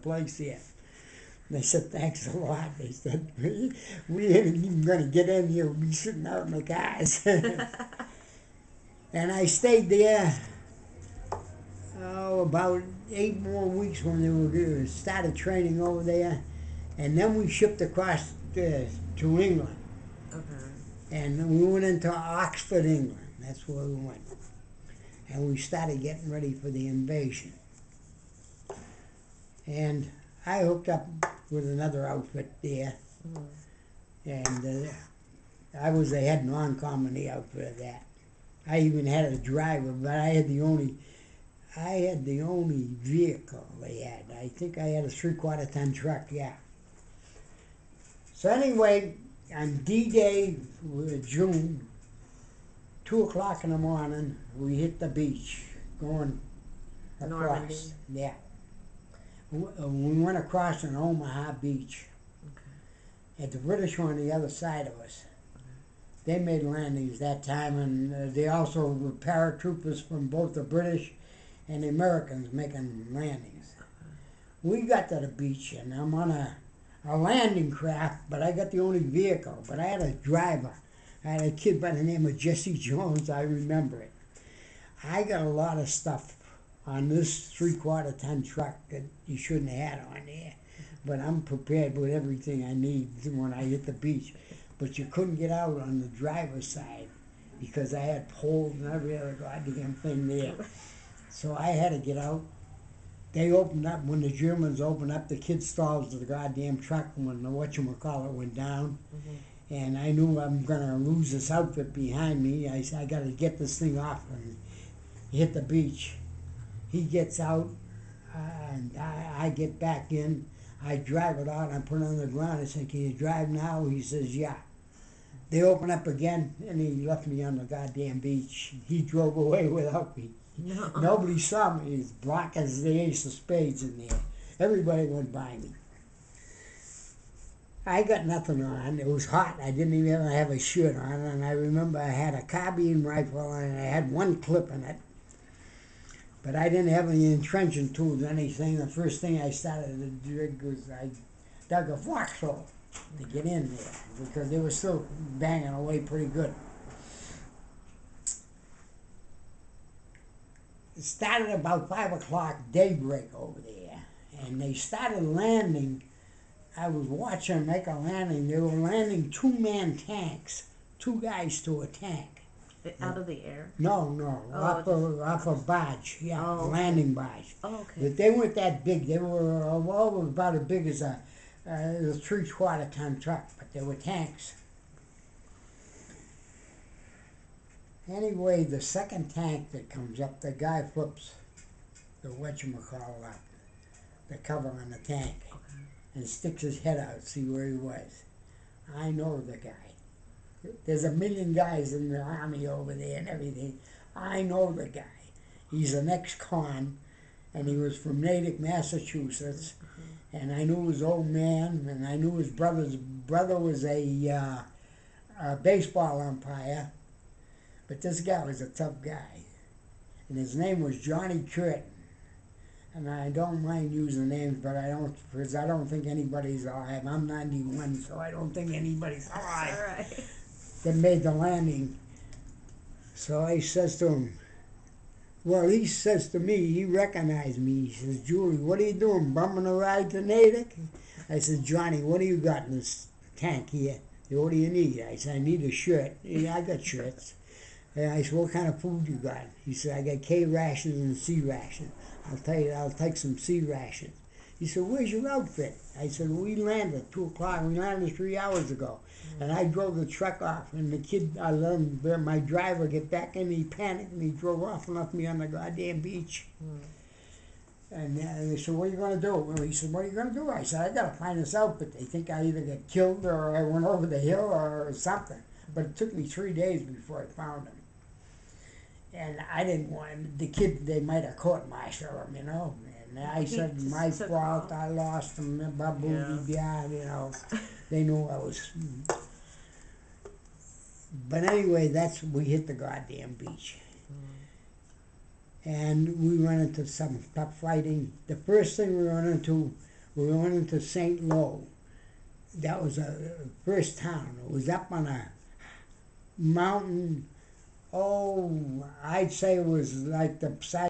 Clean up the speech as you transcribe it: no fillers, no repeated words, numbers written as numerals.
place there. They said, thanks a lot. They said, we ain't even going to get in here. We'll be sitting out in the cars. And I stayed there, about 8 more weeks when they started training over there. And then we shipped across to England. Okay. And we went into Oxford, England. That's where we went. And we started getting ready for the invasion. And I hooked up with another outfit there. And I was the head non-com in the outfit of that. I even had a driver, but I had the only vehicle they had. I think I had a 3/4 ton truck, yeah. So anyway, on D-Day, June, 2 o'clock in the morning, we hit the beach, going across. Normandy. Yeah. We went across on Omaha Beach. Okay. And the British were on the other side of us. They made landings that time, and they also were paratroopers from both the British and the Americans making landings. We got to the beach, and I'm on a landing craft, but I got the only vehicle. But I had a driver. I had a kid by the name of Jesse Jones. I remember it. I got a lot of stuff on this 3/4 ton truck that you shouldn't have had on there. But I'm prepared with everything I need when I hit the beach. But you couldn't get out on the driver's side because I had poles and every other goddamn thing there. So I had to get out. They opened up, when the Germans opened up the kid stalls to the goddamn truck when the whatchamacallit went down. And I knew I'm going to lose this outfit behind me. I said, I got to get this thing off and hit the beach. He gets out, and I get back in. I drive it out, and I put it on the ground. I said, can you drive now? He says, yeah. They open up again, and he left me on the goddamn beach. He drove away without me. No. Nobody saw me. As black as the ace of spades in there. Everybody went by me. I got nothing on. It was hot. I didn't even have a shirt on, and I remember I had a carbine rifle, and I had one clip in it. But I didn't have any entrenching tools or anything. The first thing I started to dig was I dug a foxhole to get in there because they were still banging away pretty good. It started about 5 o'clock daybreak over there, and they started landing. I was watching them make a landing. They were landing 2-man tanks, 2 guys to a tank. Out of the air? No, Oh, off a barge, yeah, Oh, okay. landing barge. Oh, okay. But they weren't that big. They were about as big as a 3/4 ton truck, but they were tanks. Anyway, the second tank that comes up, the guy flips the whatchamacallit up, the cover on the tank, and sticks his head out to see where he was. I know the guy. There's 1 million guys in the army over there and everything. I know the guy. He's an ex-con, and he was from Natick, Massachusetts. And I knew his old man, and I knew his brother was a baseball umpire. But this guy was a tough guy. And his name was Johnny Curtin. And I don't mind using names, but because I don't think anybody's alive. I'm 91, so I don't think anybody's alive. All right. That made the landing. So I says to him, well, he says to me, he recognized me. He says, Julie, what are you doing, bumming a ride to Natick? I said, Johnny, what do you got in this tank here? He said, what do you need? I said, I need a shirt. Yeah, I got shirts. And I said, what kind of food you got? He said, I got K rations and C rations. I'll take some C rations. He said, where's your outfit? I said, we landed at 2 o'clock. We landed 3 hours ago. And I drove the truck off. And the kid, I let him, my driver, get back in. He panicked and he drove off and left me on the goddamn beach. And they said, what are you going to do? Well, he said, what are you going to do? I said, I got to find this outfit. They think I either got killed or I went over the hill or something. But it took me 3 days before I found him. And I didn't want him. The kid, they might have court-martialed him, you know. And I said, my fault, I lost him, yeah, you know. They knew I was. But anyway, we hit the goddamn beach. And we went into some tough fighting. The first thing we went into We went into St. Lo. That was the first town. It was up on a mountain. Oh, I'd say it was like the size